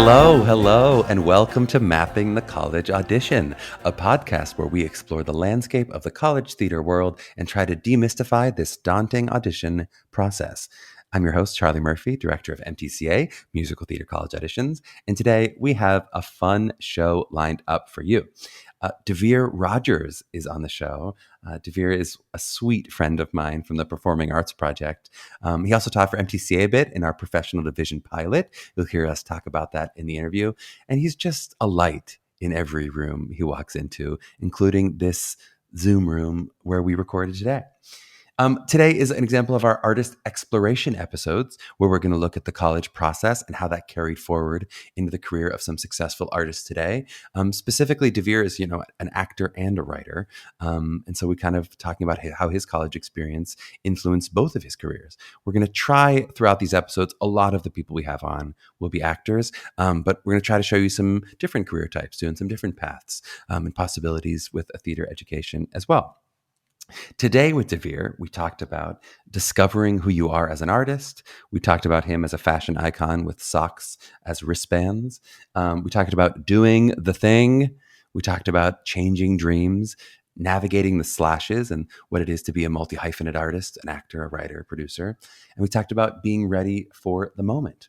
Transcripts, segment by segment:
Hello, and welcome to Mapping the College Audition, a podcast where we explore the landscape of the college theater world and try to demystify this daunting audition process. I'm your host, Charlie Murphy, director of MTCA, Musical Theater College Auditions, and today we have a fun show lined up for you. Devere Rogers is on the show. Devere is a sweet friend of mine from the Performing Arts Project. He also taught for MTCA a bit in our professional division pilot. You'll hear us talk about that in the interview. And he's just a light in every room he walks into, including this Zoom room where we recorded today. Today is an example of our artist exploration episodes, where we're going to look at the college process and how that carried forward into the career of some successful artists today. Specifically, Devere is, an actor and a writer. And so we kind of talking about how his college experience influenced both of his careers. We're going to try throughout these episodes, a lot of the people we have on will be actors, but we're going to try to show you some different career types, doing some different paths and possibilities with a theater education as well. Today with Devere, we talked about discovering who you are as an artist. We talked about him as a fashion icon with socks as wristbands. We talked about doing the thing. We talked about changing dreams, navigating the slashes and what it is to be a multi-hyphenate artist, an actor, a writer, a producer. And we talked about being ready for the moment.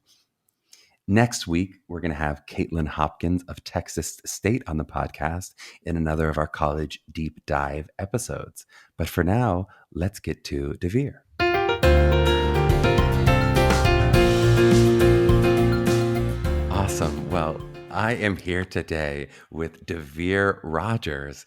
Next week, we're going to have Caitlin Hopkins of Texas State on the podcast in another of our college deep dive episodes. But for now, let's get to Devere. Awesome. Well, I am here today with Devere Rogers.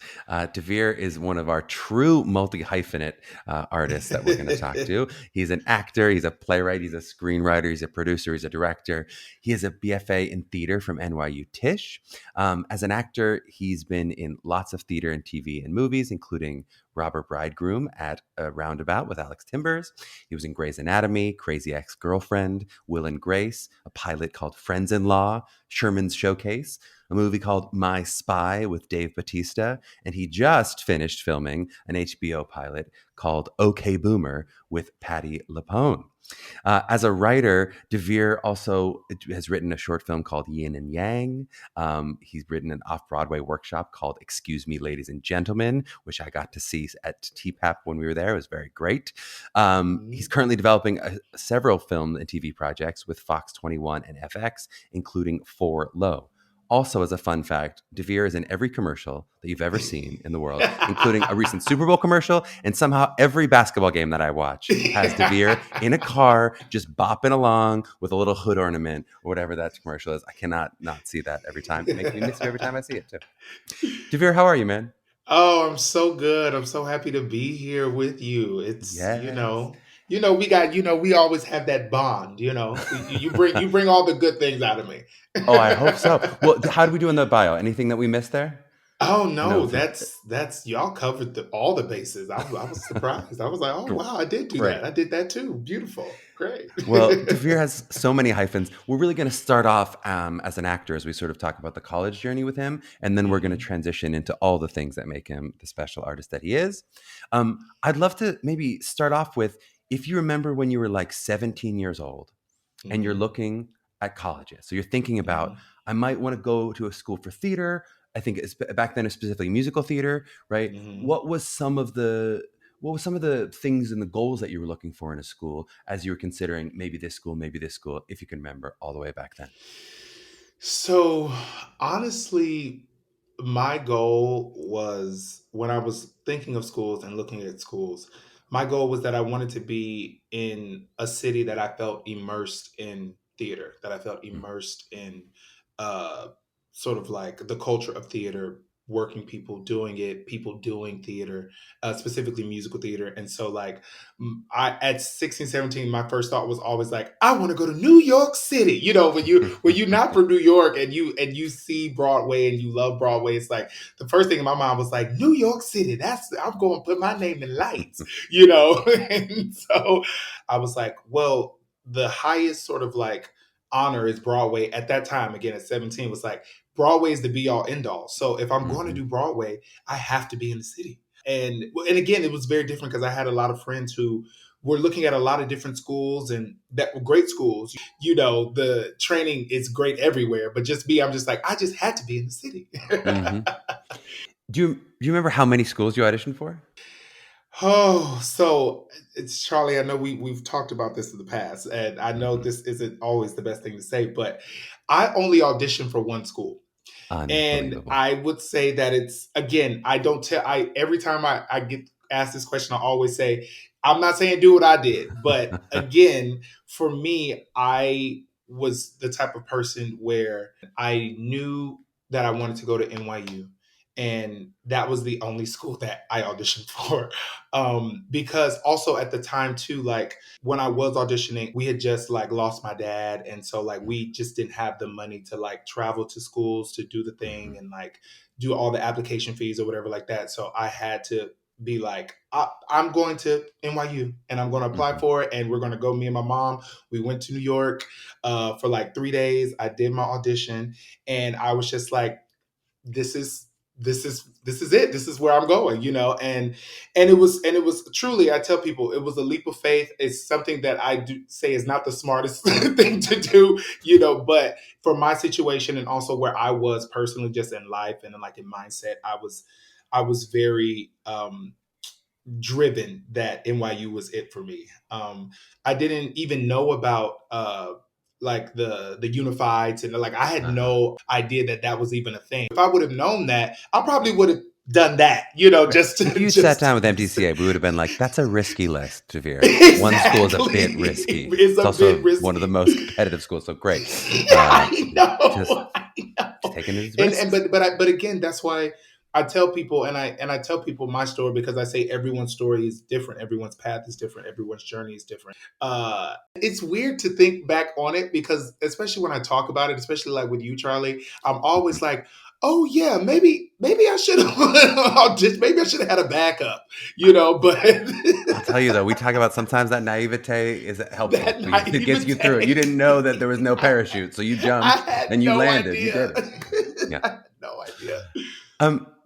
Devere is one of our true multi-hyphenate artists that we're going to talk to. He's an actor, he's a playwright, he's a screenwriter, he's a producer, he's a director. He is a BFA in theater from NYU Tisch. As an actor, he's been in lots of theater and TV and movies, including Robber Bridegroom at a Roundabout with Alex Timbers. He was in Grey's Anatomy, Crazy Ex-Girlfriend, Will and Grace, a pilot called Friends-in-Law, Sherman's Showcase, a movie called My Spy with Dave Bautista, and he just finished filming an HBO pilot called OK Boomer with Patti LuPone. As a writer, Devere also has written a short film called Yin and Yang. He's written an off-Broadway workshop called Excuse Me, Ladies and Gentlemen, which I got to see at TPAP when we were there. It was very great. He's currently developing several film and TV projects with Fox 21 and FX, including 4 Low. Also, as a fun fact, Devere is in every commercial that you've ever seen in the world, including a recent Super Bowl commercial. And somehow every basketball game that I watch has Devere in a car just bopping along with a little hood ornament or whatever that commercial is. I cannot not see that every time. It makes me miss you every time I see it, too. Devere, how are you, man? Oh, I'm so good. I'm so happy to be here with you. It's, Yes. we always have that bond, you bring all the good things out of me. Oh, I hope so. Well, how do we do in the bio? Anything that we missed there? Oh I know no, it's a that's y'all covered all the bases. I was surprised. I was like, oh wow, I did do great. that. I did that too. Beautiful. Great. Well, Devere has so many hyphens. We're really going to start off as an actor as we sort of talk about the college journey with him. And then we're going to Mhm. transition into all the things that make him the special artist that he is. I'd love to maybe start off with, if you remember when you were like 17 years old and you're Mhm. looking at colleges. So you're thinking about, Mhm. I might want to go to a school for theater. I think back then it's specifically musical theater, right? Mhm. What was some of the things and the goals that you were looking for in a school as you were considering maybe this school, if you can remember all the way back then? So honestly, my goal was when I was thinking of schools and looking at schools, my goal was that I wanted to be in a city that I felt immersed in theater, that I felt Mm. immersed in uh, sort of like the culture of theater, working people doing it, people doing theater, specifically musical theater. And so, like, I at 16, 17, my first thought was always like, I want to go to New York City. When you're not from New York and you see Broadway and you love Broadway, it's like the first thing in my mind was like New York City. I'm going to put my name in lights. And so I was like, well, the highest sort of like honor is Broadway at that time. Again, at 17, was like Broadway is the be all end all. So if I'm going to Mhm. do Broadway, I have to be in the city. And again, it was very different because I had a lot of friends who we're looking at a lot of different schools and that were great schools. The training is great everywhere, but I'm just like, I just had to be in the city. Hmm. Do you remember how many schools you auditioned for? Oh, so it's Charlie. I know we've talked about this in the past, and I know Hmm. this isn't always the best thing to say, but I only auditioned for one school. And Unbelievable. I would say that it's, again, I don't tell, every time I get asked this question, I always say, I'm not saying do what I did. But again, for me, I was the type of person where I knew that I wanted to go to NYU. And that was the only school that I auditioned for. Because also at the time, too, like when I was auditioning, we had just like lost my dad. And so like we just didn't have the money to like travel to schools to do the thing Hmm. and like do all the application fees or whatever like that. So I had to be like, I'm going to NYU and I'm going to apply Hmm. for it. And we're going to go, me and my mom. We went to New York for like 3 days. I did my audition and I was just like, this is this is it. This is where I'm going, and it was truly, I tell people, it was a leap of faith. It's something that I do say is not the smartest thing to do, but for my situation and also where I was personally just in life and in like in mindset, I was very driven that NYU was it for me. I didn't even know about like the unifieds, and like I had Uh-huh. no idea that that was even a thing. If I would have known that, I probably would have done that, Right. just If to you'd sat just down with to say, MTCA, we would have been like, "That's a risky list, Devere. One school is a exactly. bit risky. It's It's a bit also one of the risky. most competitive schools, so great." Uh, I just know, I just know. taking it as And risks. but again, that's why I tell people, and I tell people my story, because I say everyone's story is different, everyone's path is different, everyone's journey is different. It's weird to think back on it because, especially when I talk about it, especially like with you, Charlie, I'm always Mhm. like, oh yeah, maybe I should have just maybe I should have had a backup, but I'll tell you though, we talk about sometimes that naivete is helpful. that It gets you through it. You naivete. didn't know that there was no I, parachute, so you I jumped had and you no landed. You idea. did it. Yeah. I had no idea.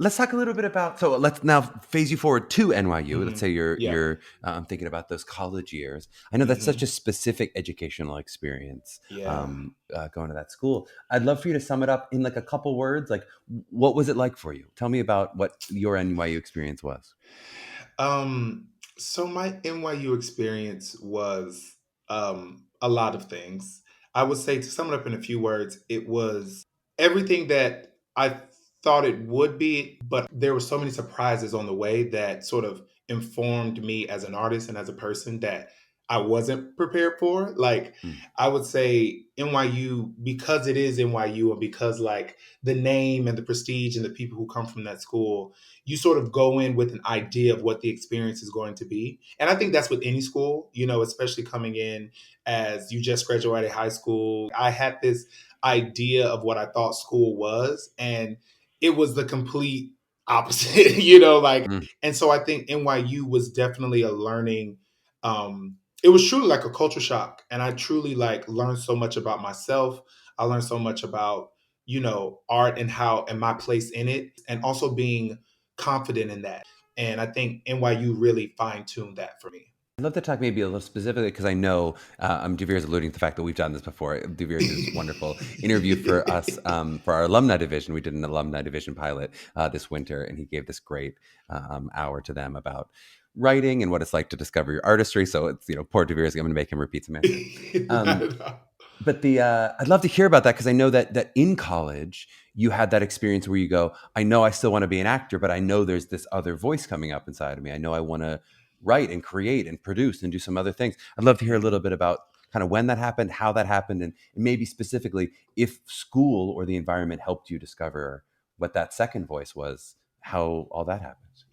Let's talk a little bit about. So let's now phase you forward to NYU. Let's Hmm. say you're Yeah. you're thinking about those college years. I know that's such a Hmm. specific educational experience. Yeah. Going to that school. I'd love for you to sum it up in like a couple words. Like, what was it like for you? Tell me about what your NYU experience was. Um, so my NYU experience was a lot of things. I would say, to sum it up in a few words, it was everything that I thought it would be, but there were so many surprises on the way that sort of informed me as an artist and as a person that I wasn't prepared for. Like, Mm, I would say NYU, because it is NYU, and because like the name and the prestige and the people who come from that school, you sort of go in with an idea of what the experience is going to be. And I think that's with any school, especially coming in as you just graduated high school. I had this idea of what I thought school was, and it was the complete opposite, like, mm. and so I think NYU was definitely a learning. It was truly like a culture shock. And I truly like learned so much about myself. I learned so much about, art and how and my place in it, and also being confident in that. And I think NYU really fine tuned that for me. I'd love to talk maybe a little specifically because I know Devere's alluding to the fact that we've done this before. Devere did this wonderful interview for us for our alumni division. We did an alumni division pilot this winter, and he gave this great hour to them about writing and what it's like to discover your artistry. So it's poor Devere's. I'm going to make him repeat some answers. Not Um, at all. but I'd love to hear about that because I know that in college you had that experience where you go, I know I still want to be an actor, but I know there's this other voice coming up inside of me. I know I want to write and create and produce and do some other things. I'd love to hear a little Mhm. bit about kind of when that happened, how that happened, and maybe specifically if school or the environment helped you discover what that second voice was, how all that happens.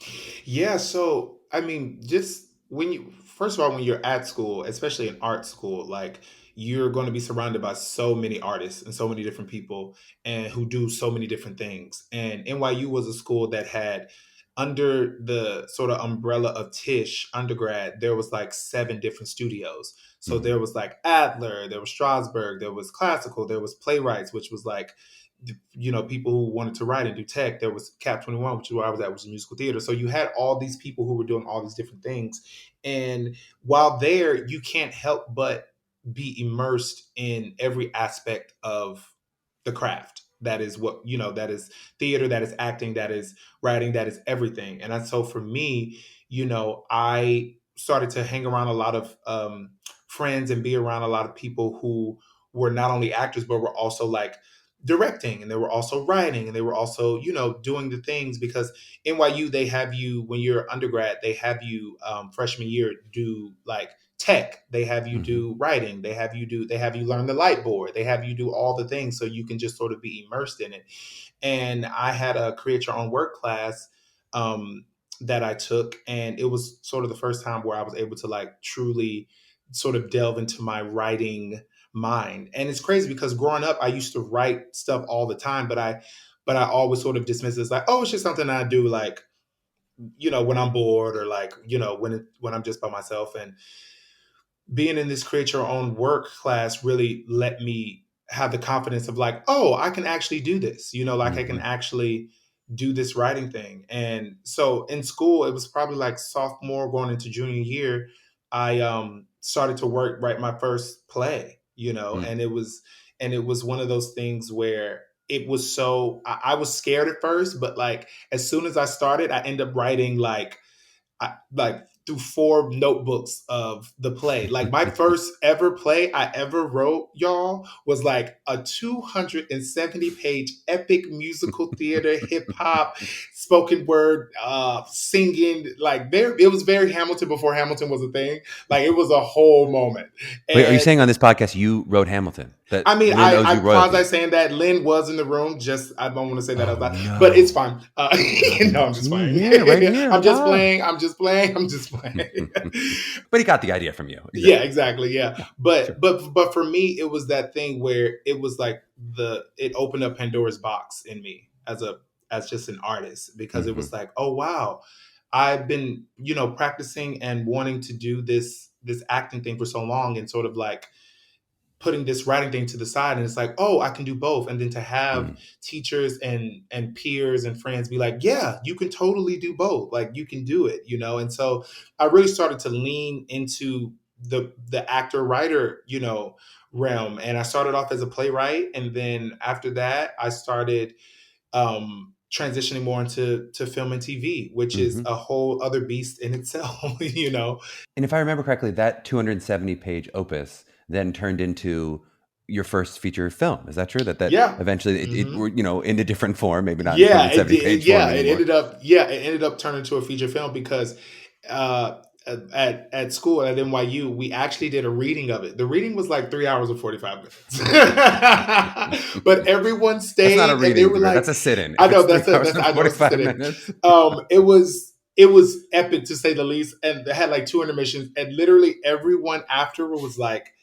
Yeah, so I mean, just when you first of all, when you're at school, especially in art school, like you're going to be surrounded by so many artists and so many different people and who do so many different things. And NYU was a school that had, under the sort of umbrella of Tisch undergrad, there was like seven different studios. So Hmm. there was like Adler, there was Strasberg, there was classical, there was playwrights, which was like people who wanted to write and do tech. There was Cap 21, which is where I was at, which was musical theater. So you had all these people who were doing all these different things. And while there, you can't help but be immersed in every aspect of the craft. That is what, that is theater, that is acting, that is writing, that is everything. So for me, I started to hang around a lot of friends and be around a lot of people who were not only actors, but were also like directing, and they were also writing, and they were also, doing the things, because NYU, they have you, when you're undergrad, they have you freshman year do like tech, they have you Mm-hmm. do writing, they have you learn the light board, they have you do all the things so you can just sort of be immersed in it. And I had a create your own work class that I took, and it was sort of the first time where I was able to like truly sort of delve into my writing mind. And it's crazy because growing up, I used to write stuff all the time, but I always sort of dismissed it as like, oh, it's just something I do, like, when I'm bored, or like, when I'm just by myself. And being in this create your own work class really let me have the confidence of like, oh, I can actually do this, like I can Mm-hmm. actually do this writing thing. And so in school, it was probably like sophomore going into junior year, I started to write my first play, Mm. and it was one of those things where it was so I was scared at first, but like as soon as I started, I ended up writing like through 4 notebooks of the play. Like my first ever play I ever wrote, y'all, was like a 270-page epic musical theater, hip hop, spoken word, singing. Like it was very Hamilton before Hamilton was a thing. Like it was a whole moment. Wait, are you And saying on this podcast you wrote Hamilton? That I mean, Lynn owes I you quasi royalties? saying that Lynn was in the room. Just I don't want to say that out Oh loud, but it's no! fine. No, I'm just playing. Here, right here. I'm just Ah. playing. I'm just playing. I'm just playing. But he got the idea from you, Yeah, exactly. exactly. Yeah, Yeah, but sure. but for me, it was that thing where it was like it opened up Pandora's box in me as just an artist, because it Mm-hmm. was like, oh wow, I've been practicing and wanting to do this acting thing for so long, and sort of like putting this writing thing to the side, and it's like, oh, I can do both. And then to have Mm. teachers and peers and friends be like, yeah, you can totally do both, like you can do it, and so I really started to lean into the actor writer realm. And I started off as a playwright, and then after that I started transitioning more into film and TV, which is Mm-hmm. a whole other beast in itself. And if I remember correctly, that 270-page opus then turned into your first feature film. Is that true? That Yeah. eventually it Hmm. in a different form, maybe not in Yeah, it 270 did. page form Yeah, anymore. it ended up turning into a feature film because at school at NYU, we actually did a reading of it. The reading was like 3 hours and 45 minutes, but everyone That's not a stayed, and they reading, were Devere. like, That's a sit-in. "I If know it's three that's it. hours That's and I know it's a 45 sit-in." minutes. It was epic to say the least, and they had like 2 intermissions, and literally everyone afterward was like,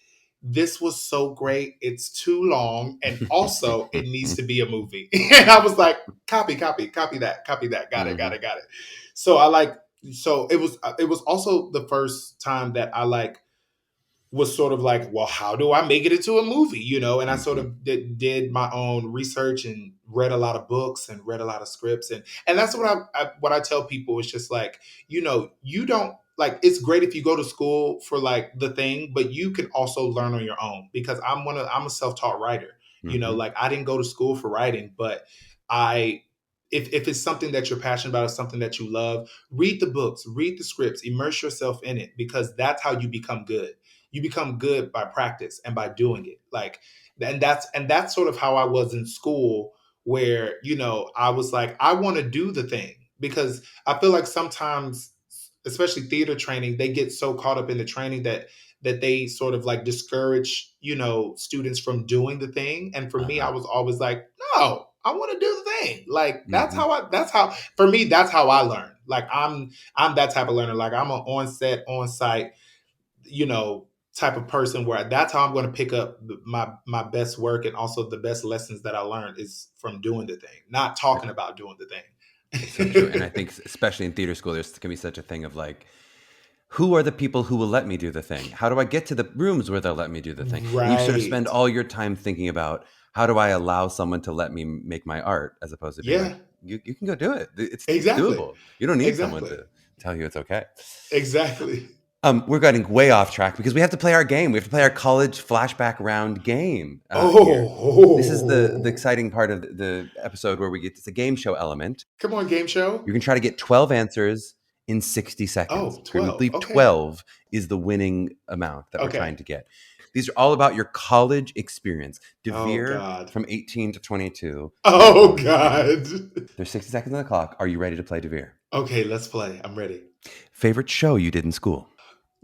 this was so great. It's too long. And also, it needs to be a movie. And I was like, copy that, copy that. Got it, got Hmm. it, got it. So I like, so it was also the first time that I like was sort of like, well, how do I make it into a movie? And I sort Hmm. of did my own research and read a lot of books and read a lot of scripts, and that's what I tell people is just like, you don't like. It's great if you go to school for like the thing, but you can also learn on your own, because I'm a self taught writer. Hmm. Like I didn't go to school for writing, but I. If it's something that you're passionate about, it's something that you love, read the books, read the scripts, immerse yourself in it, because that's how you become good. You become good by practice and by doing it. Like, and that's sort of how I was in school, where I was like, I want to do the thing, because I feel like sometimes, especially theater training, they get so caught up in the training that they sort of like discourage students from doing the thing. And for me, I Uh-huh. was always like, no, I want to do the thing. Like Hmm. that's how for me, that's how I learn. Like I'm that type of learner. Like I'm an on set, on site, you know, type of person, where that's how I'm going to pick up my best work, and also the best lessons that I learned is from doing the thing, not talking about doing the It's so true. And I thing. think, especially in theater school, there's can be such a thing of like, who are the people who will let me do the thing? How do I get to the rooms where they'll let me do the thing? And you sort of spend Right. all your time thinking about, how do I allow someone to let me make my art, as opposed to being like, Yeah, you can go do it. It's exactly. doable. You don't need someone Exactly. to tell you it's okay. Exactly. We're getting way off track because we have to play our game. We have to play our college flashback round game here. This is the Oh, exciting part of the episode where we get it's a game show element. come on, game show. You can try to get 12 answers in 60 seconds. Oh, If you 12. leave Okay. 12 is the winning amount that we're trying Okay. to get. These are all about your college experience. Oh, Devere God. from 18 to 22, your Oh, college experience. God. There's 60 seconds on the clock. Are you ready to play Devere? Okay, let's play. I'm ready. Favorite show you did in school?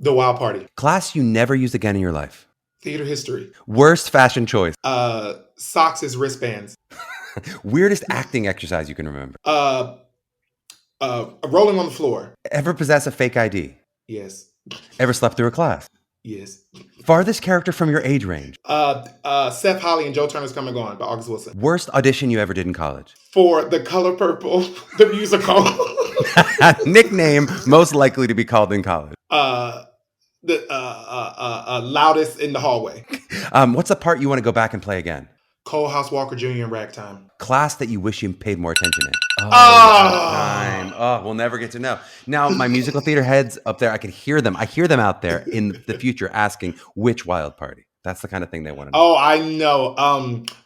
The Wild Party. Class you never used again in your life? Theater history. Worst fashion choice? Socks as wristbands. Weirdest acting exercise you can remember? Rolling on the floor. Ever possess a fake ID? Yes. Ever slept through a class? Yes. Farthest character from your age range? Seth Holly and Joe Turner's Come and Gone by August Wilson. Worst audition you ever did in college? For The Color Purple, the musical. Nickname most likely to be called in college? The loudest in the hallway. What's the part you want to go back and play again? Cole House Walker Jr. in Ragtime. Class that you wish you paid more attention in? Oh, Oh! time. Oh, we'll never get to know. Now, my musical theater heads up there, I can hear them. I hear them out there in the future asking which Wild Party. That's the kind of thing they want to know. Oh, I know.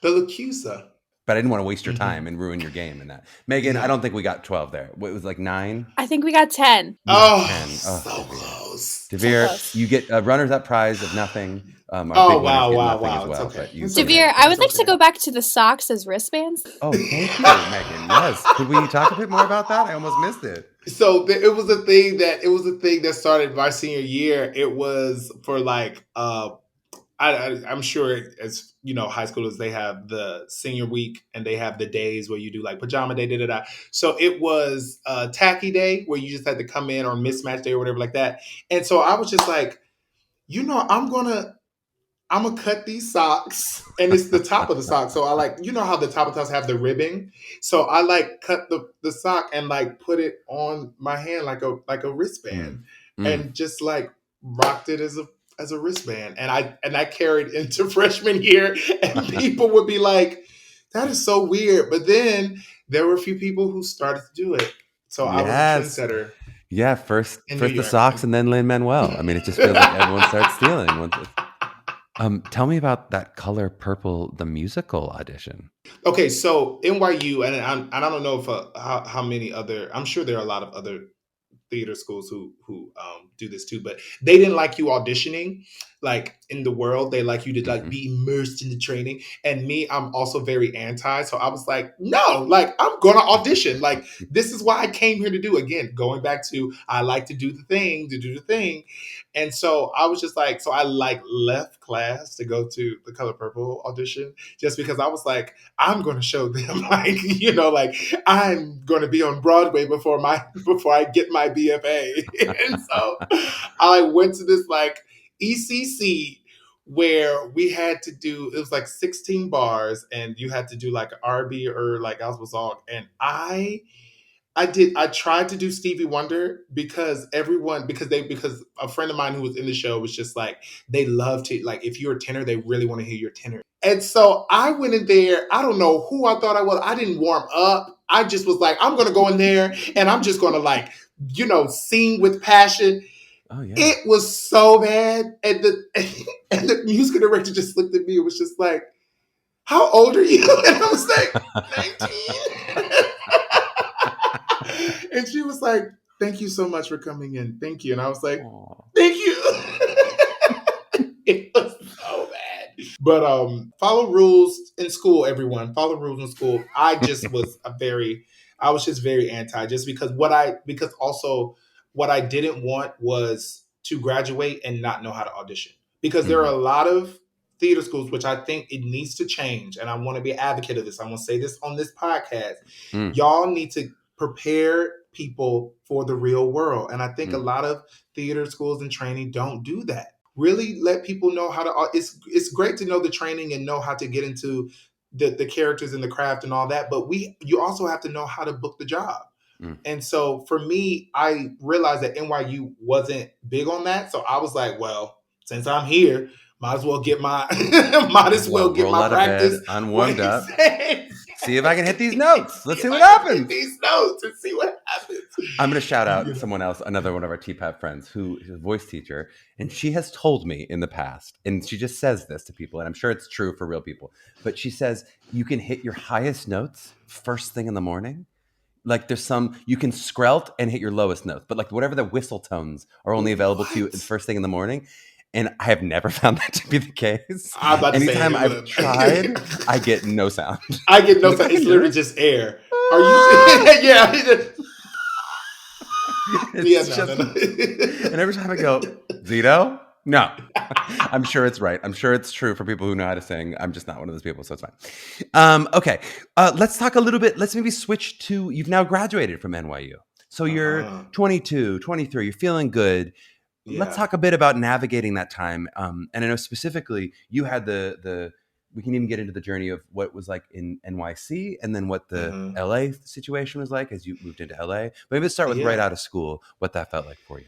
The Lacusa. But I didn't want to waste your time and ruin your game in that. Megan, I don't think we got 12 there. It was like 9? I think we got 10. Oh, 10. so Devere. close. Devere, So close. you get a runner's-up prize of nothing. Our Oh, big winners wow, get wow, nothing wow. as well. It's okay. But you It's Devere, okay. I would like It's to okay. go back to the socks as wristbands. Oh, thank you, Megan. Yes. Could we talk a bit more about that? I almost missed it. So it was a thing that started my senior year. It was for like I'm sure as you know, high schoolers, they have the senior week and they have the days where you do like pajama day, da da da. So it was tacky day where you just had to come in, or mismatch day or whatever like that. And so I was just like, I'm gonna cut these socks, and it's the top of the sock. So I like, how the top of the socks have the ribbing. So I like cut the sock and like put it on my hand like a wristband, and just like rocked it as a wristband. And I carried into freshman year, and people would be like, "That is so weird." But then there were a few people who started to do it. So I was a trendsetter. Yeah, first In New the York. socks and then Lin-Manuel. I mean, it just feels like everyone starts stealing. Tell me about that Color Purple, the musical audition. Okay, so NYU, and I don't know if how many other. I'm sure there are a lot of other theater schools who do this too, but they didn't like you auditioning like in the world. They like you to like be immersed in the training. And me, I'm also very anti. So I was like, no, like I'm gonna audition. Like this is what I came here to do. Again, going back to I like to do the thing. And so I was just like, so I like left class to go to the Color Purple audition just because I was like, I'm going to show them like, like I'm going to be on Broadway before I get my BFA. And so I went to this like ECC where we had to do, it was like 16 bars and you had to do like R&B or like gospel song. And I tried to do Stevie Wonder because a friend of mine who was in the show was just like, they love to, like, if you're a tenor, they really want to hear your tenor. And so I went in there. I don't know who I thought I was. I didn't warm up. I just was like, I'm going to go in there and I'm just going to like, sing with passion. Oh yeah. It was so bad. And the music director just looked at me and was just like, how old are you? And I was like, 19. And she was like, thank you so much for coming in. Thank you. And I was like, thank you. It was so bad. But follow rules in school, everyone. Follow rules in school. I just was I was just very anti, just because what I didn't want was to graduate and not know how to audition. Because there are a lot of theater schools, which I think it needs to change. And I want to be an advocate of this. I want to say this on this podcast. Y'all need to prepare people for the real world. And I think a lot of theater schools and training don't do that. Really let people know how to, it's great to know the training and know how to get into the characters and the craft and all that. But you also have to know how to book the job. And so for me, I realized that NYU wasn't big on that. So I was like, well, since I'm here, might as well get my Roll out of bed, practice. unwarmed up. Said. See if I can hit these notes. Let's see what I can happens. hit these notes and see what happens. I'm going to shout out someone else, another one of our TPAP friends who is a voice teacher. And she has told me in the past, and she just says this to people, and I'm sure it's true for real people, but she says you can hit your highest notes first thing in the morning. Like there's you can skrelt and hit your lowest notes, but like whatever the whistle tones are only available to you the first thing in the morning. And I have never found that to be the case. Anytime I've tried, I get no sound. I get no sound. It's literally just air. Are you? Yeah. And every time I go, Zito? No. I'm sure it's right. I'm sure it's true for people who know how to sing. I'm just not one of those people, so it's fine. Okay. Let's talk a little bit. Let's maybe switch to, you've now graduated from NYU. So you're 22, 23, you're feeling good. Yeah. Let's talk a bit about navigating that time. And I know specifically you had we can even get into the journey of what it was like in NYC and then what the LA situation was like as you moved into LA. But maybe let's start with right out of school, what that felt like for you.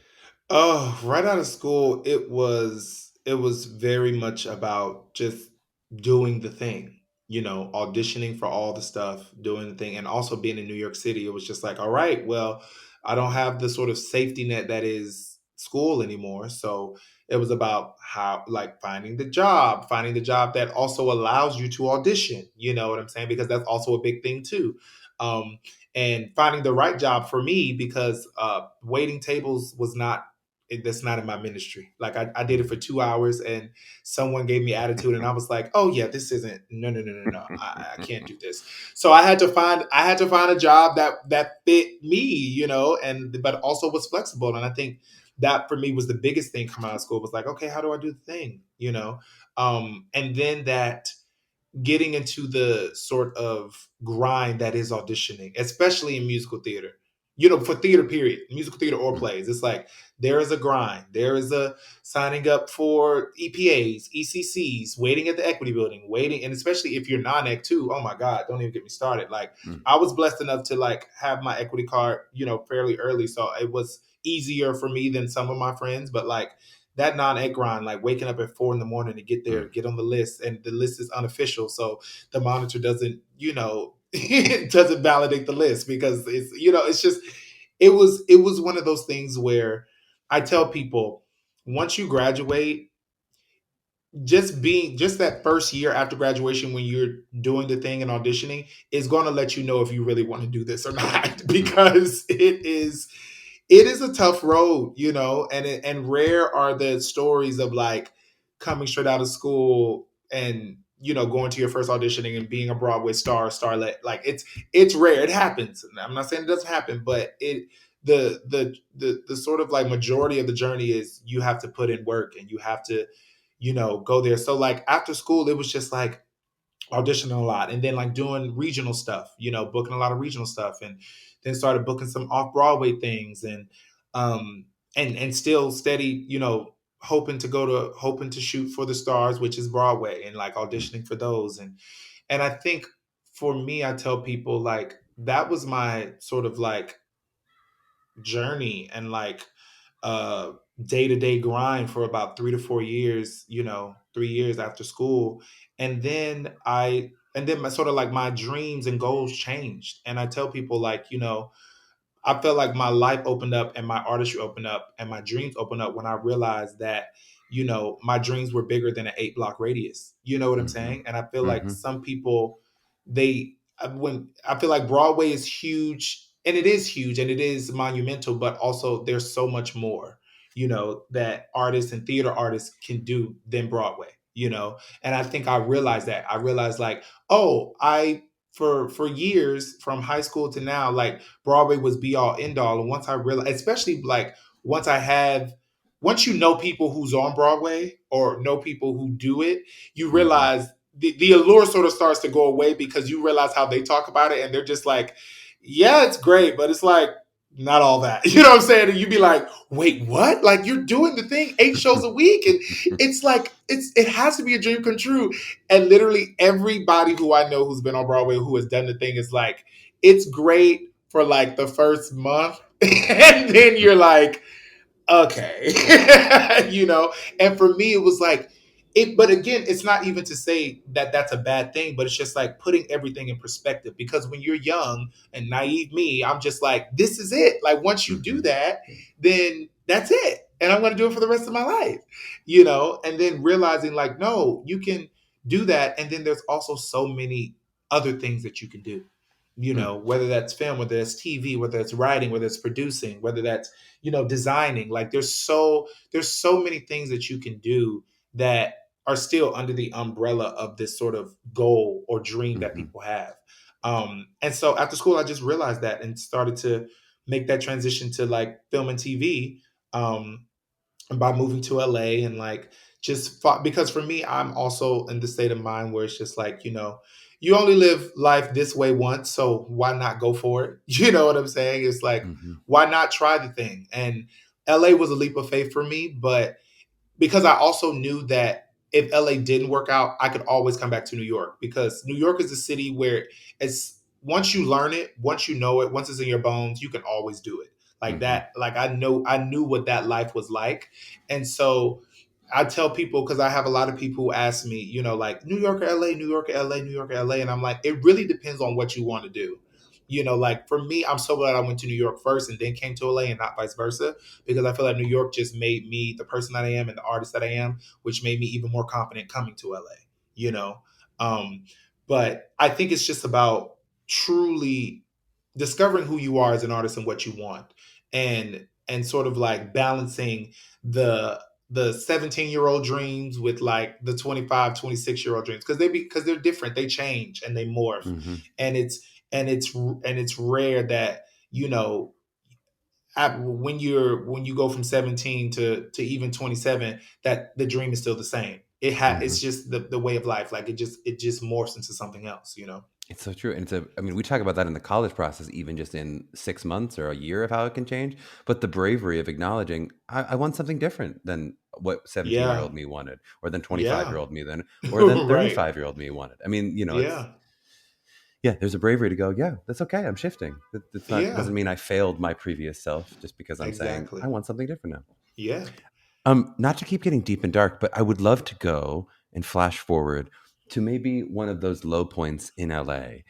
Oh, right out of school, it was very much about just doing the thing, auditioning for all the stuff, doing the thing, and also being in New York City. It was just like, all right, well, I don't have the sort of safety net that is school anymore. So it was about finding the job that also allows you to audition. You know what I'm saying? Because that's also a big thing too. And finding the right job for me, because waiting tables that's not in my ministry. Like I did it for 2 hours and someone gave me attitude and I was like, oh yeah, this isn't, no. I can't do this. So I had to find a job that fit me, but also was flexible. And I think that for me was the biggest thing coming out of school was like, okay, how do I do the thing? And then that getting into the sort of grind that is auditioning, especially in musical theater. For theater, period, musical theater or plays, it's like there is a grind. There is a signing up for EPAs, ECCs, waiting at the equity building, waiting. And especially if you're non-EC too, oh my God, don't even get me started. Like I was blessed enough to have my equity card, fairly early. So it was easier for me than some of my friends. But that non-EC grind, waking up at 4 a.m. to get there, get on the list, and the list is unofficial. So the monitor doesn't, it doesn't validate the list because it's, it's just, it was one of those things where I tell people, once you graduate, just that first year after graduation, when you're doing the thing and auditioning, is going to let you know if you really want to do this or not, because it is a tough road, and rare are the stories of coming straight out of school and, going to your first auditioning and being a Broadway starlet. It's rare. It happens. I'm not saying it doesn't happen, but the sort of majority of the journey is you have to put in work and you have to, go there. So after school, it was just auditioning a lot and then doing regional stuff, booking a lot of regional stuff, and then started booking some off-Broadway things and still steady, hoping to shoot for the stars, which is Broadway, and auditioning for those. And I think for me, I tell people that was my sort of journey and day-to-day grind for about 3 to 4 years, 3 years after school. And then my sort of my dreams and goals changed. And I tell people I felt like my life opened up and my artistry opened up and my dreams opened up when I realized that, my dreams were bigger than an 8-block radius. You know what I'm saying? And I feel like some people, I feel like Broadway is huge, and it is huge and it is monumental, but also there's so much more, that artists and theater artists can do than Broadway, and I think I realized that. I realized for years from high school to now, Broadway was be all end all. And once I realized, especially once you know people who's on Broadway or know people who do it, you realize the allure sort of starts to go away because you realize how they talk about it. And they're just yeah, it's great, but it's not all that. You know what I'm saying? And you'd be like, wait, what? You're doing the thing 8 shows a week. And it's it has to be a dream come true. And literally everybody who I know who's been on Broadway, who has done the thing, is it's great for the first month. And then you're okay. And for me, it was but again, it's not even to say that that's a bad thing, but it's just like putting everything in perspective. Because when you're young and naive me, I'm just like, this is it. Like once you do Hmm. that, then that's it. And I'm going to do it for the rest of my life, you know? And then realizing like, no, you can do that. And then there's also so many other things that you can do, you Mm. know, whether that's film, whether that's TV, whether it's writing, whether it's producing, whether that's, you know, designing. Like there's so many things that you can do that are still under the umbrella of this sort of goal or dream that Hmm. people have. And so after school, I just realized that and started to make that transition to like film and TV. By moving to LA and like just fought, because for me, I'm also in the state of mind where it's just like, you know, you only live life this way once, so why not go for it? You know what I'm saying? It's like, Hmm. why not try the thing? And LA was a leap of faith for me, but because I also knew that if LA didn't work out, I could always come back to New York, because New York is a city where it's once you learn it, once you know it, once it's in your bones, you can always do it. Like Hmm. that, like I knew what that life was like. And so I tell people, because I have a lot of people who ask me, you know, like New York or LA, New York or LA, New York or LA. And I'm like, it really depends on what you want to do. You know, like for me, I'm so glad I went to New York first and then came to LA and not vice versa, because I feel like New York just made me the person that I am and the artist that I am, which made me even more confident coming to LA, you know? Um, but I think it's just about truly discovering who you are as an artist and what you want, and sort of like balancing the 17-year-old dreams with like the 25, 26-year-old dreams, because they're different, they change and they morph. Hmm. And it's rare that, you know, when you go from 17 to even 27, that the dream is still the same. Hmm. It's just the way of life. Like it just morphs into something else, you know. It's so true. And I mean, we talk about that in the college process, even just in 6 months or a year of how it can change. But the bravery of acknowledging, I want something different than what 17-year-old Yeah. me wanted, or than 25 Yeah. year old me then, or than Right. 35-year-old me wanted. I mean, it's, Yeah. yeah, there's a bravery to go, yeah, that's okay. I'm shifting. It's not, Yeah. doesn't mean I failed my previous self just because I'm saying I Exactly. want something different now. Yeah. Not to keep getting deep and dark, but I would love to go and flash forward to maybe one of those low points in LA,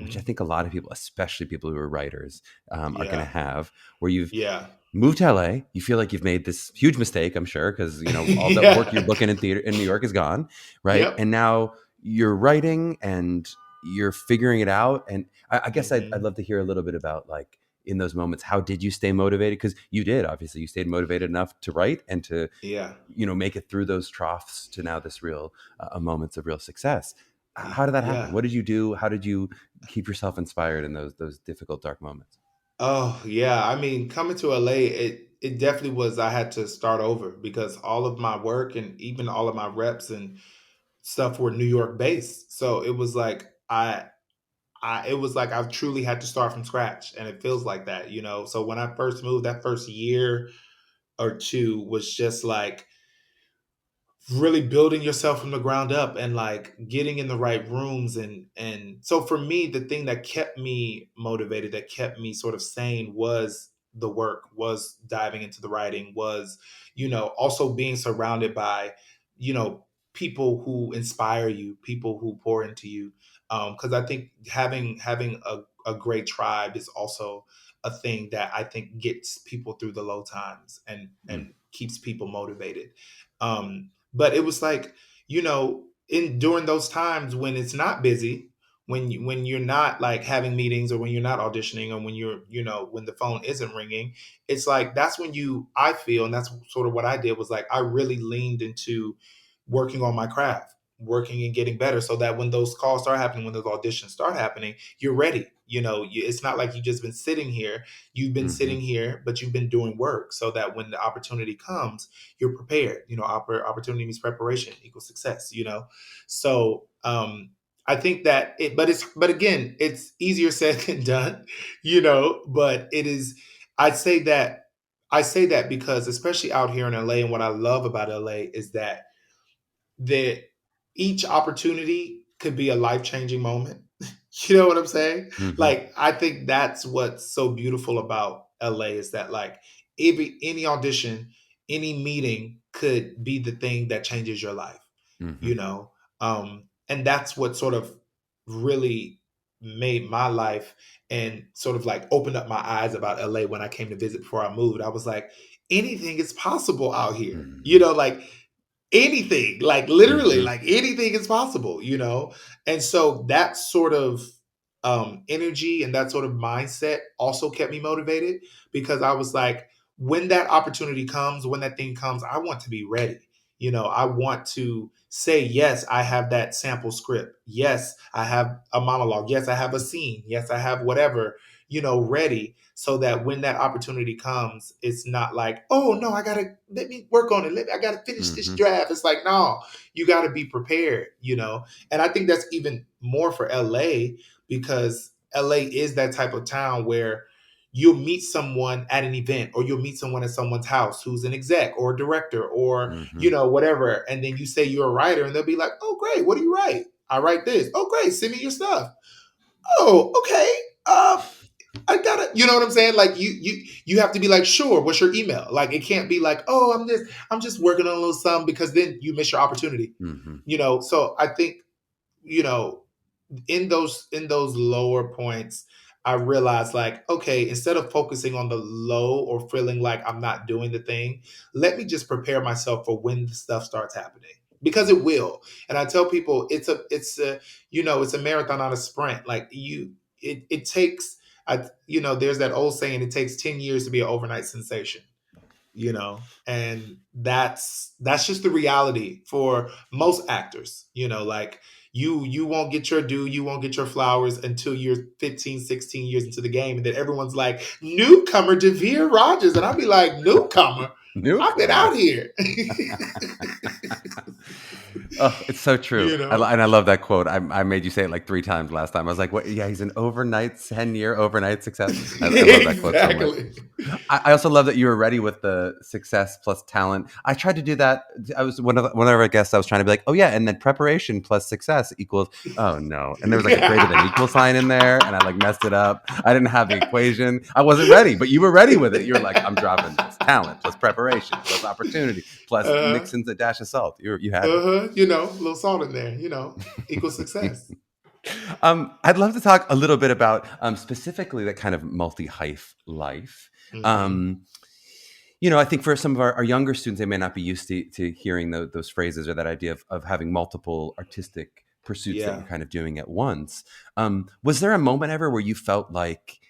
which I Hmm. think a lot of people, especially people who are writers, are going to Yeah. have, where you've Yeah. moved to LA, you feel like you've made this huge mistake, I'm sure, because all the work you're Yeah. booking in theater in New York is gone, right? Yep. And now you're writing and you're figuring it out. And I guess I'd Hmm. love to hear a little bit about like in those moments, how did you stay motivated? Because you did, obviously, you stayed motivated enough to write and to Yeah. make it through those troughs to now this real moments of real success. How did that happen? Yeah. What did you do? How did you keep yourself inspired in those difficult dark moments? Oh, yeah. I mean, coming to LA, it definitely was. I had to start over because all of my work and even all of my reps and stuff were New York based. So it was like it was like I truly had to start from scratch, and it feels like that, you know. So when I first moved, that first year or two was just like really building yourself from the ground up and like getting in the right rooms. And so for me, the thing that kept me motivated, that kept me sort of sane, was the work, was diving into the writing, was, you know, also being surrounded by, you know, people who inspire you, people who pour into you. Because I think having a great tribe is also a thing that I think gets people through the low times Mm, and keeps people motivated. But it was like, you know, in during those times when it's not busy, when you're not like having meetings, or when you're not auditioning, or when you're, you know, when the phone isn't ringing, it's like that's when I feel, and that's sort of what I did, was like I really leaned into working on my craft, working and getting better, so that when those calls start happening, when those auditions start happening, you're ready. You know, it's not like you've just been sitting here. You've been hmm. sitting here, but you've been doing work, so that when the opportunity comes, you're prepared. You know, opportunity means preparation equals success, you know. So I think that but again, it's easier said than done, you know. But it is, i say that I say that because, especially out here in LA, and what I love about LA is that each opportunity could be a life-changing moment. You know what I'm saying? Hmm. Like, I think that's what's so beautiful about LA, is that like any audition, any meeting could be the thing that changes your life. you Mm-hmm. know? And that's what sort of really made my life and sort of like opened up my eyes about LA when I came to visit before I moved. I was like, anything is possible out here, Mm-hmm. like anything, like literally, Mm-hmm. like anything is possible. And so that sort of energy and that sort of mindset also kept me motivated because I was like, when that opportunity comes, when that thing comes, I want to be ready. I want to say, yes, I have that sample script. Yes, I have a monologue. Yes, I have a scene. Yes, I have whatever, ready so that when that opportunity comes, it's not like, oh no, let me work on it. I gotta finish this Mm-hmm. draft. It's like, no, you gotta be prepared. And I think that's even more for LA because LA is that type of town where you'll meet someone at an event or you'll meet someone at someone's house who's an exec or a director or Mm-hmm. whatever, and then you say you're a writer and they'll be like, oh great, what do you write? I write this. Oh great, send me your stuff. Oh okay. I gotta, you know what I'm saying? Like you have to be like, sure, what's your email? Like it can't be like, oh, I'm just working on a little something, because then you miss your opportunity. Mm-hmm. So I think, you know, in those lower points, I realized like, okay, instead of focusing on the low or feeling like I'm not doing the thing, let me just prepare myself for when the stuff starts happening, because it will. And I tell people it's a marathon, not a sprint. Like it takes there's that old saying, it takes 10 years to be an overnight sensation. And that's just the reality for most actors. Like you won't get your due, you won't get your flowers until you're 15, 16 years into the game, and then everyone's like, newcomer Devere Rogers, and I'll be like, newcomer, I've been Newcomer. out here. Oh, it's so true. you know And I love that quote. I made you say it like 3 times last time. I was like, what? Yeah, he's an overnight 10-year overnight success. I love that quote so much. exactly. I also love that you were ready with the success plus talent. I tried to do that. I was one of our guests. I was trying to be like, oh yeah, and then preparation plus success equals. Oh no, and there was like a greater than equal sign in there, and I like messed it up. I didn't have the equation. I wasn't ready, but you were ready with it. You were like, I'm dropping this talent plus preparation plus opportunity plus uh, mixing the dash of salt. You had it. a little salt in there, equals success. I'd love to talk a little bit about specifically that kind of multi-hyph life. hmm Um, I think for some of our younger students, they may not be used to hearing those phrases or that idea of having multiple artistic pursuits that you're Yeah. kind of doing at once. Was there a moment ever where you felt like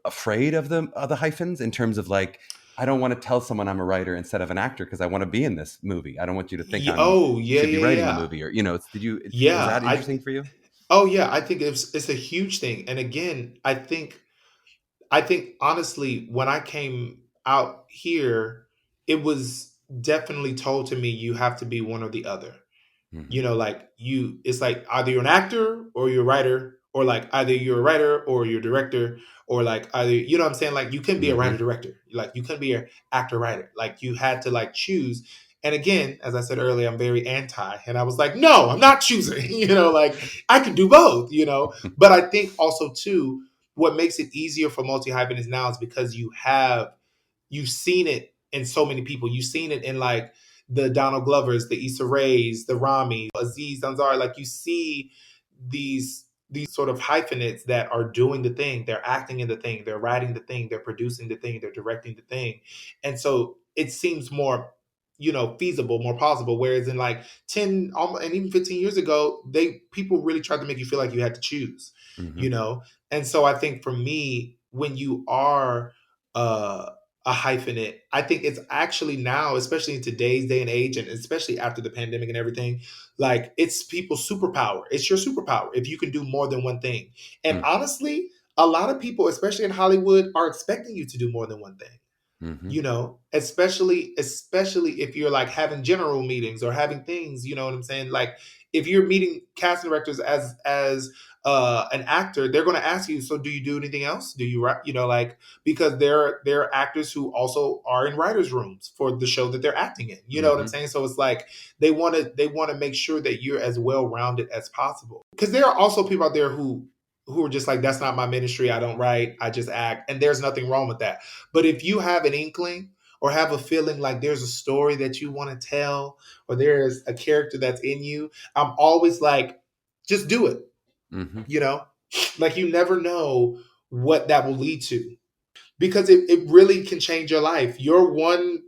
afraid of the hyphens in terms of like, I don't want to tell someone I'm a writer instead of an actor because I want to be in this movie. I don't want you to think I'm Oh, yeah, should be yeah, writing the yeah. movie, or was Yeah, that interesting for you? oh yeah, I think it's a huge thing. And again, I think honestly, when I came out here, it was definitely told to me, you have to be one or the other. Hmm. Like it's like either you're an actor or you're a writer, or like either you're a writer or you're a director, or like either, you know what I'm saying? Like you couldn't be a writer Hmm. director, like you couldn't be an actor writer. Like you had to like choose. And again, as I said earlier, I'm very anti, and I was like, no, I'm not choosing. Like I can do both. But I think also too, what makes it easier for multi hyphen is now is because you've seen it in so many people. You've seen it in like the Donald Glovers, the Issa Raes, the Rami, Aziz Ansari. Like you see these sort of hyphenates that are doing the thing. They're acting in the thing. They're writing the thing. They're producing the thing. They're directing the thing. And so it seems more, feasible, more possible. Whereas in like 10 and even 15 years ago, people really tried to make you feel like you had to choose, Hmm. you know? And so I think for me, when you are uh a hyphenate, I think it's actually now, especially in today's day and age, and especially after the pandemic and everything, like it's people's superpower. It's your superpower if you can do more than one thing. And honestly, a lot of people, especially in Hollywood, are expecting you to do more than one thing. Hmm. Especially if you're like having general meetings or having things, you know what I'm saying? Like if you're meeting casting directors as an actor, they're going to ask you, so do you do anything else? Do you write, like, because there are actors who also are in writers rooms for the show that they're acting in, you know what I'm Hmm. saying? So it's like they want to make sure that you're as well rounded as possible, because there are also people out there who are just like, that's not my ministry, I don't write, I just act, and there's nothing wrong with that. But if you have an inkling, or have a feeling like there's a story that you want to tell, or there's a character that's in you, I'm always like, just do it. Mm-hmm. You know, like you never know what that will lead to, because it really can change your life. Your one,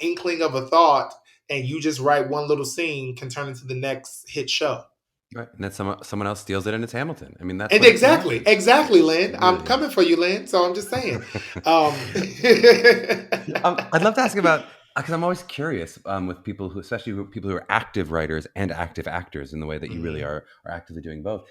inkling of a thought, and you just write one little scene, can turn into the next hit show. Right. And then someone else steals it and it's Hamilton. I mean, that's And what it can exactly, happen. exactly, Lynn. It I'm really coming for you, Lynn. So I'm just saying. I'd love to ask about, because I'm always curious with people who, especially people who are active writers and active actors in the way that you really are actively doing both.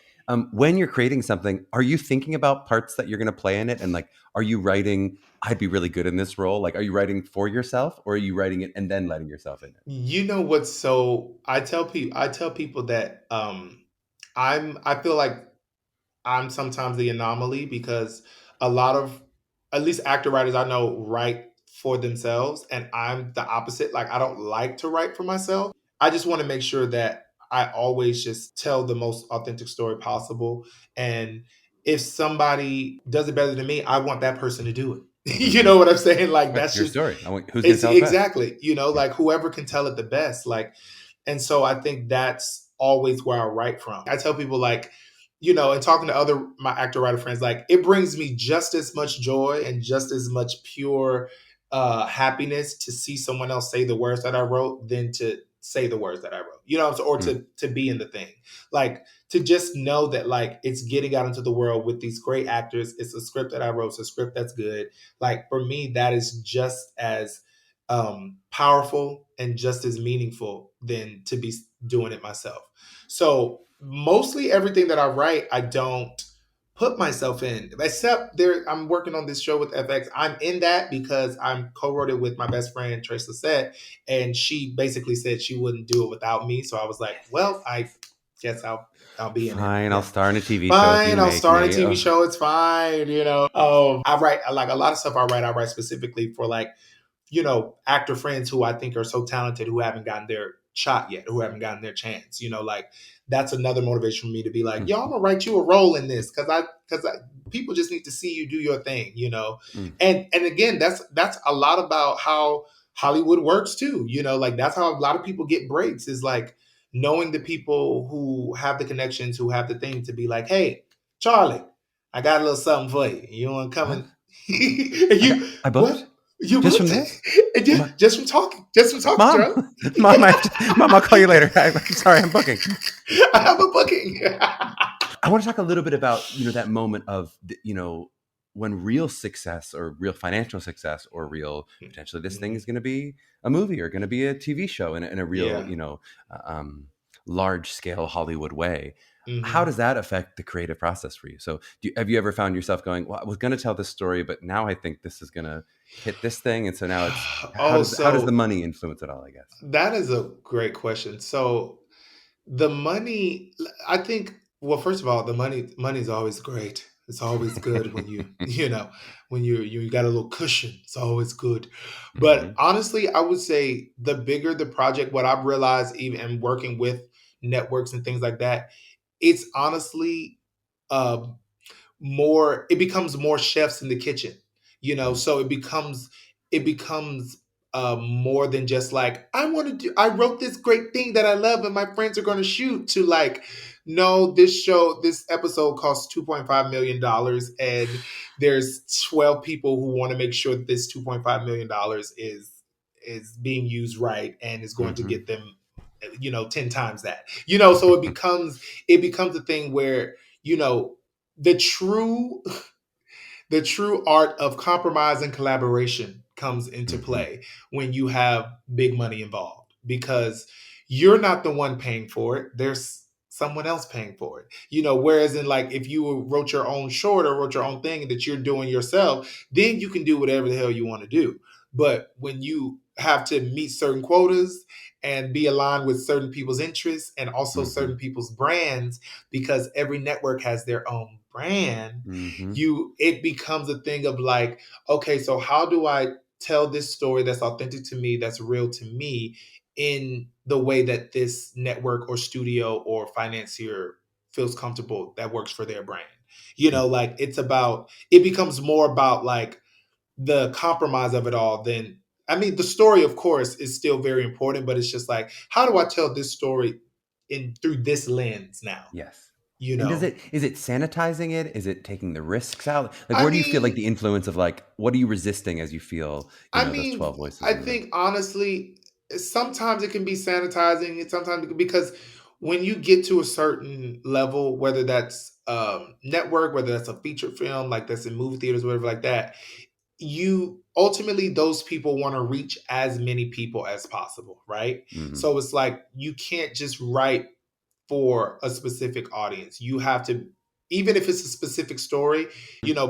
When you're creating something, are you thinking about parts that you're going to play in it? And like, are you writing, I'd be really good in this role? Like, are you writing for yourself, or are you writing it and then letting yourself in it? You know what's so I tell people that I feel like I'm sometimes the anomaly, because a lot of, at least actor writers I know, write for themselves, and I'm the opposite. Like, I don't like to write for myself. I just want to make sure that I always just tell the most authentic story possible. And if somebody does it better than me, I want that person to do it. You know what I'm saying? Like, Right. that's Your just, story. Who's going to it's tell it best? exactly, Yeah. like whoever can tell it the best. Like, and so I think that's always where I write from. I tell people, like, and talking to other my actor writer friends, like, it brings me just as much joy and just as much pure happiness to see someone else say the words that I wrote than to say the words that I wrote. Or Mm. to be in the thing. Like, to just know that, like, it's getting out into the world with these great actors. It's a script that I wrote, it's a script that's good. Like, for me, that is just as powerful and just as meaningful than to be doing it myself. So mostly everything that I write, I don't put myself in, except there. I'm working on this show with FX. I'm in that because I'm co-wrote it with my best friend Trace Lissette, and she basically said she wouldn't do it without me. So I was like, well, I guess I'll be in it. Fine. I'll Yeah. star in a TV show if you Fine, I'll make star in a me. TV Oh. show. It's fine. I write, like, a lot of stuff I write specifically for, like, actor friends who I think are so talented, who haven't gotten their shot yet, who haven't gotten their chance. Like, that's another motivation for me to be like, yo, I'm gonna write you a role in this, because people just need to see you do your thing. Mm. And again, that's a lot about how Hollywood works too. Like, that's how a lot of people get breaks, is like knowing the people who have the connections, who have the thing to be like, hey, Charlie, I got a little something for you. You want to come What? and you I what? booked You just booked from it. this? Just from talking. Just from talking, Mom, Charlie. mom, mom, I'll call you later. I'm sorry, I'm booking. I have a booking. I want to talk a little bit about that moment of when real success, or real financial success, or real potentially this thing is going to be a movie or going to be a TV show in a real Yeah. large scale Hollywood way. How Mhm. does that affect the creative process for you? So have you ever found yourself going, well, I was going to tell this story, but now I think this is going to hit this thing, and so now it's Oh, how does the so money influence it all, I guess? that is a great question. So the money, I think, well, first of all, the money's always great. It's always good when when you got a little cushion. It's always good. But Hmm. honestly, I would say the bigger the project, what I've realized, even working with networks and things like that, it's honestly uh, more, it becomes more chefs in the kitchen, so it becomes more than just like, I wrote this great thing that I love and my friends are going to shoot, to like, no, this episode costs $2.5 million, and there's 12 people who want to make sure that this $2.5 million is being used right, and is going to Hmm. get them 10 times that, so it becomes a thing where, you know the true the true art of compromise and collaboration comes into Hmm. play when you have big money involved, because you're not the one paying for it. There's someone else paying for it. Whereas, in, like, if you wrote your own short or wrote your own thing that you're doing yourself, then you can do whatever the hell you want to do. But when you have to meet certain quotas and be aligned with certain people's interests and also Hmm. certain people's brands, because every network has their own brand, Hmm. it becomes a thing of like, okay, so how do I tell this story that's authentic to me, that's real to me, in the way that this network or studio or financier feels comfortable, that works for their brand. Like, it becomes more about, like, the compromise of it all than I mean, the story, of course, is still very important, but it's just like, how do I tell this story in through this lens now? Yes. You And know, is it sanitizing it? Is it taking the risks out? Like, I where do you feel like mean, the influence of, like, what are you resisting as you feel, those 12 voices I in the room? think honestly, sometimes it can be sanitizing, and sometimes because when you get to a certain level, whether that's network, whether that's a feature film, like that's in movie theaters, whatever like that, you ultimately those people want to reach as many people as possible, right? Hmm. So it's like you can't just write for a specific audience. You have to, even if it's a specific story,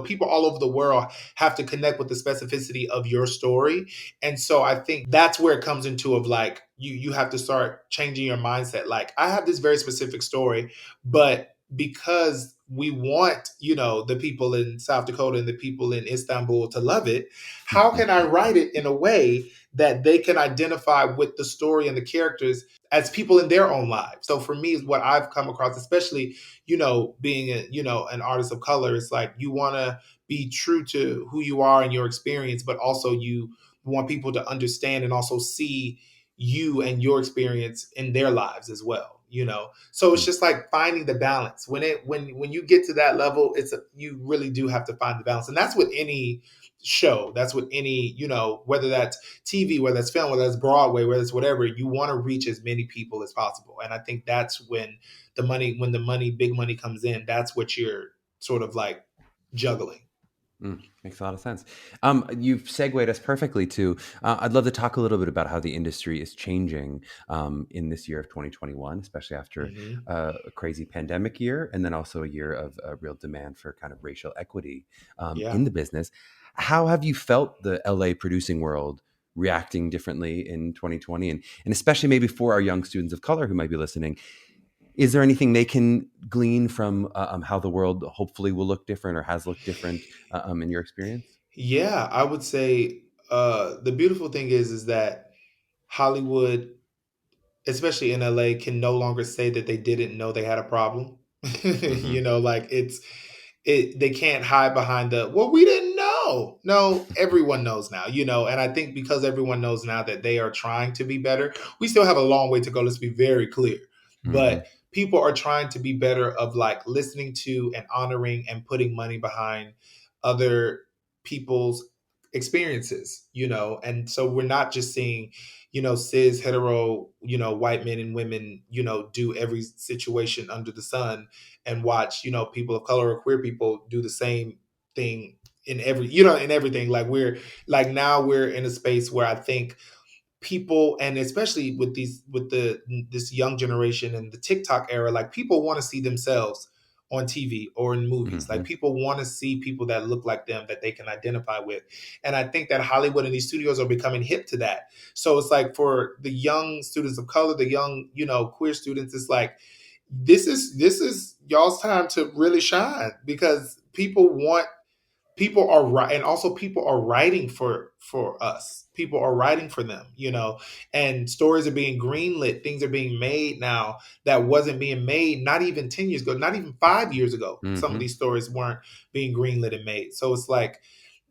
people all over the world have to connect with the specificity of your story. And so I think that's where it comes into of like you have to start changing your mindset. Like I have this very specific story, but because we want, the people in South Dakota and the people in Istanbul to love it, how can I write it in a way that they can identify with the story and the characters as people in their own lives? So for me, is what I've come across, especially, being an artist of color, it's like you want to be true to who you are and your experience, but also you want people to understand and also see you and your experience in their lives as well. So it's just like finding the balance. When you get to that level, you really do have to find the balance. And that's with any show. That's with any, whether that's TV, whether it's film, whether it's Broadway, whether it's whatever, you want to reach as many people as possible. And I think that's when big money comes in, that's what you're sort of like juggling. Makes a lot of sense. You've segued us perfectly to. I'd love to talk a little bit about how the industry is changing in this year of 2021, especially after Hmm. a crazy pandemic year, and then also a year of real demand for kind of racial equity Yeah. in the business. How have you felt the LA producing world reacting differently in 2020, and especially maybe for our young students of color who might be listening? Is there anything they can glean from how the world hopefully will look different or has looked different in your experience? Yeah, I would say the beautiful thing is that Hollywood, especially in LA, can no longer say that they didn't know they had a problem. Hmm. Like they can't hide behind the, well, we didn't know. No, everyone knows now, and I think because everyone knows now that they are trying to be better. We still have a long way to go, let's be very clear. Hmm. But people are trying to be better of like listening to and honoring and putting money behind other people's experiences, and so we're not just seeing, cis hetero, white men and women, do every situation under the sun, and watch, people of color or queer people do the same thing in everything. Like now we're in a space where I think people, and especially with this young generation and the TikTok era, like people want to see themselves on TV or in movies. Like Hmm. people want to see people that look like them that they can identify with. And I think that Hollywood and these studios are becoming hip to that. So it's like for the young students of color, the young, queer students, it's like this is y'all's time to really shine, because people are right, and also people are writing for us, people are writing for them, and stories are being greenlit, things are being made now that wasn't being made not even 10 years ago, not even 5 years ago. Some of Hmm. these stories weren't being greenlit and made. So it's like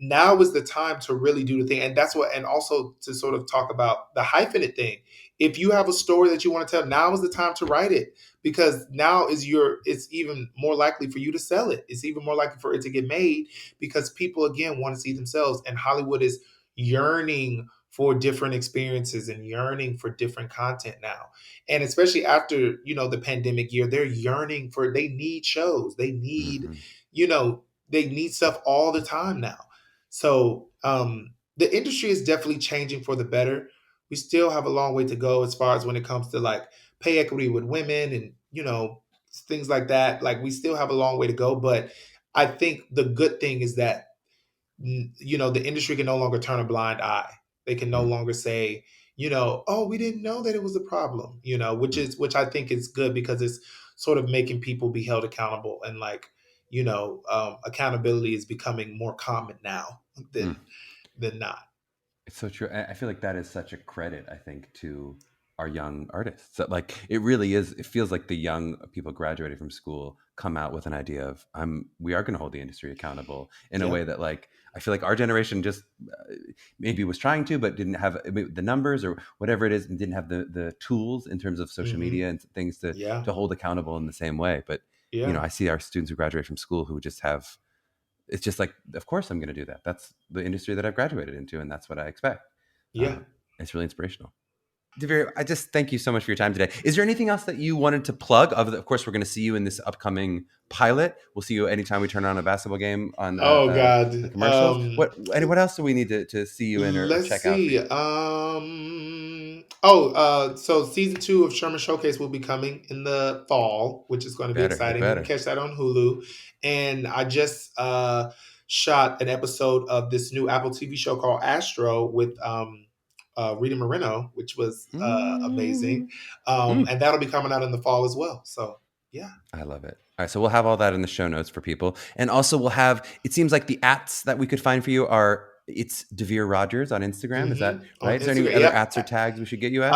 now is the time to really do the thing. And that's what, and also to sort of talk about the hyphenate thing. If you have a story that you want to tell, now is the time to write it, because now it's even more likely for you to sell it, it's even more likely for it to get made, because people again want to see themselves, and Hollywood is yearning for different experiences and yearning for different content now. And especially after, the pandemic year, they need shows, Hmm. you know they need stuff all the time now. So the industry is definitely changing for the better. We still have a long way to go as far as when it comes to like pay equity with women and, things like that. Like we still have a long way to go, but I think the good thing is that, the industry can no longer turn a blind eye. They can no longer say, oh, we didn't know that it was a problem, which I think is good, because it's sort of making people be held accountable, and like, accountability is becoming more common now than not. It's so true. I feel like that is such a credit, I think, to our young artists. So like it really is, it feels like the young people graduating from school come out with an idea of we are going to hold the industry accountable in a Yeah. way that like I feel like our generation just maybe was trying to, but didn't have the numbers or whatever it is, and didn't have the tools in terms of social Hmm. media and things Yeah. to hold accountable in the same way. But Yeah. I see our students who graduate from school who just have, it's just like, of course I'm going to do that. That's the industry that I've graduated into, and that's what I expect. Yeah. It's really inspirational. Devere, I just thank you so much for your time today. Is there anything else that you wanted to plug? Of course, we're going to see you in this upcoming pilot. We'll see you anytime we turn on a basketball game on Oh the God. commercials. What else do we need to see you in or Let's check out for see. you? So season 2 of Sherman Showcase will be coming in the fall, which is going to be You exciting. You can better. catch that on Hulu. And I just shot an episode of this new Apple TV show called Astro with Rita Moreno, which was amazing. And that'll be coming out in the fall as well. So yeah. I love it. All right, so we'll have all that in the show notes for people, and also we'll have. It seems like the ats that we could find for you are it's Devere Rogers on Instagram. Is that On right? Is there any Instagram. other Yep. ats or tags we should get you at?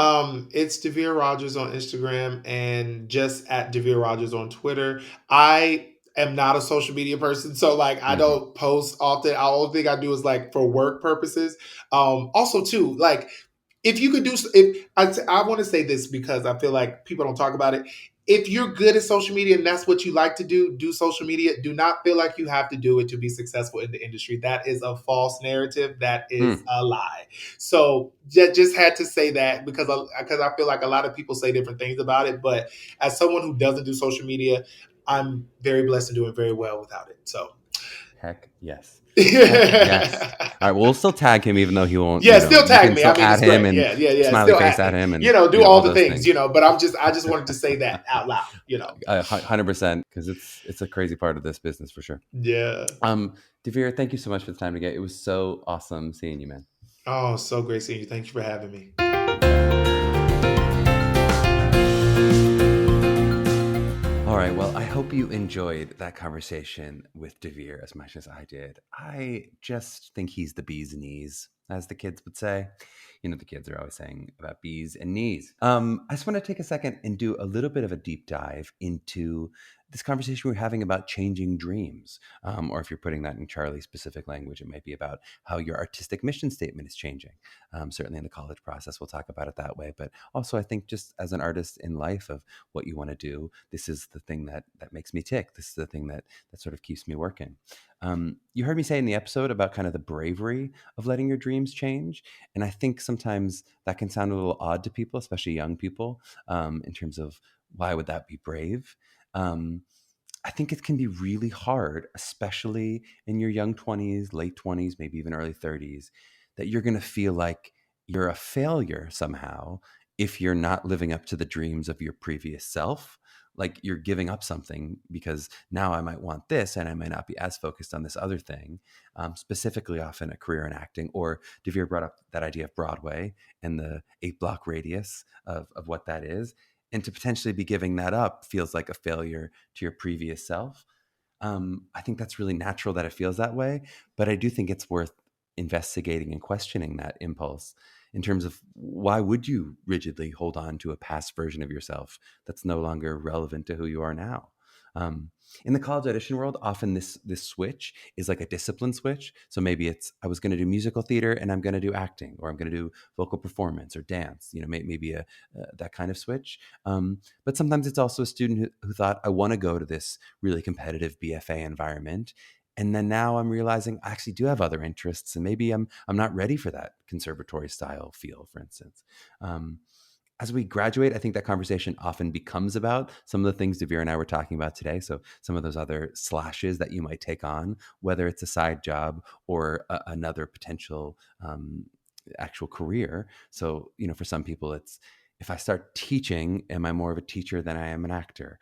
It's Devere Rogers on Instagram and just at Devere Rogers on Twitter. I am not a social media person, so like I don't post often. All thing I do is like for work purposes. Also too, like if you could do, if I want to say this because I feel like people don't talk about it. If you're good at social media and that's what you like to do social media. Do not feel like you have to do it to be successful in the industry. That is a false narrative. That is a lie. So just had to say that because I feel like a lot of people say different things about it. But as someone who doesn't do social media, I'm very blessed and doing very well without it. So Heck yes. Yes. All right. We'll still tag him, even though he won't. Yeah, still tag me. Still I mean, add it's him great. and Yeah. smiley Still face at at him, and do all the those things. But I just wanted to say that out loud. 100%, because it's a crazy part of this business for sure. Yeah. Devere, thank you so much for the time today. It was so awesome seeing you, man. Oh, so great seeing you. Thank you for having me. All right. Well, I hope you enjoyed that conversation with Devere as much as I did. I just think he's the bee's knees, as the kids would say. The kids are always saying about bees and knees. I just want to take a second and do a little bit of a deep dive into this conversation we're having about changing dreams. Or if you're putting that in Charlie's specific language, it might be about how your artistic mission statement is changing. Certainly in the college process, we'll talk about it that way. But also, I think just as an artist in life of what you want to do, this is the thing that makes me tick. This is the thing that sort of keeps me working. You heard me say in the episode about kind of the bravery of letting your dreams change. And I think sometimes that can sound a little odd to people, especially young people, in terms of why would that be brave? I think it can be really hard, especially in your young 20s, late 20s, maybe even early 30s, that you're going to feel like you're a failure somehow if you're not living up to the dreams of your previous self. Like you're giving up something because now I might want this and I might not be as focused on this other thing, specifically often a career in acting. Or Devere brought up that idea of Broadway and the 8-block radius of what that is. And to potentially be giving that up feels like a failure to your previous self. I think that's really natural that it feels that way, but I do think it's worth investigating and questioning that impulse in terms of why would you rigidly hold on to a past version of yourself that's no longer relevant to who you are now? In the college audition world, often this switch is like a discipline switch. So maybe it's I was going to do musical theater and I'm going to do acting, or I'm going to do vocal performance or dance. Maybe that kind of switch. But sometimes it's also a student who thought I want to go to this really competitive BFA environment, and then now I'm realizing I actually do have other interests, and maybe I'm not ready for that conservatory style feel, for instance. As we graduate, I think that conversation often becomes about some of the things Devere and I were talking about today. So some of those other slashes that you might take on, whether it's a side job or another potential actual career. So, for some people, it's if I start teaching, am I more of a teacher than I am an actor?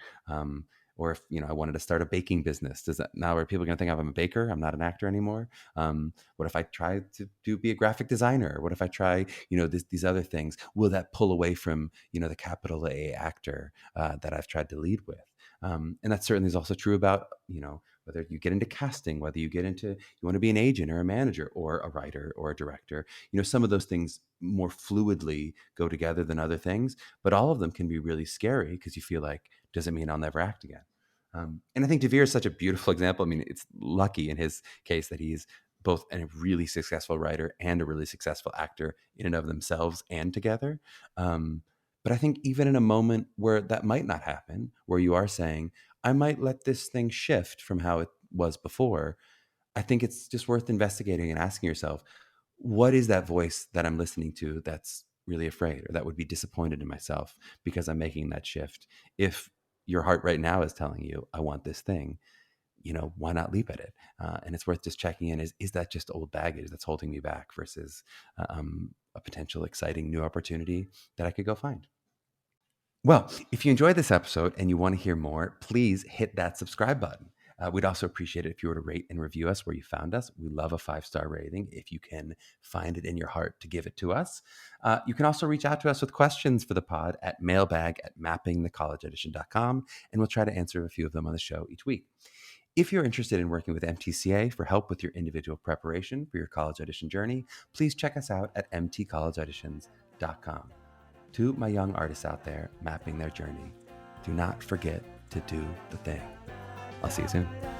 Or if I wanted to start a baking business, does that now are people going to think I'm a baker? I'm not an actor anymore. What if I try to be a graphic designer? What if I try these other things? Will that pull away from the capital A actor that I've tried to lead with? And that certainly is also true about, whether you get into casting, whether you want to be an agent or a manager or a writer or a director. Some of those things more fluidly go together than other things, but all of them can be really scary because you feel like, does it mean I'll never act again? And I think Devere is such a beautiful example. I mean, it's lucky in his case that he's both a really successful writer and a really successful actor in and of themselves and together. But I think even in a moment where that might not happen, where you are saying, I might let this thing shift from how it was before, I think it's just worth investigating and asking yourself, what is that voice that I'm listening to that's really afraid or that would be disappointed in myself because I'm making that shift? If your heart right now is telling you, I want this thing, why not leap at it? And it's worth just checking in. Is that just old baggage that's holding me back versus a potential exciting new opportunity that I could go find? Well, if you enjoyed this episode and you want to hear more, please hit that subscribe button. We'd also appreciate it if you were to rate and review us where you found us. We love a 5-star rating if you can find it in your heart to give it to us. You can also reach out to us with questions for the pod at mailbag@mappingthecollegeaudition.com, and we'll try to answer a few of them on the show each week. If you're interested in working with MTCA for help with your individual preparation for your college audition journey, please check us out at mtcollegeauditions.com. To my young artists out there mapping their journey, do not forget to do the thing. I'll see you soon.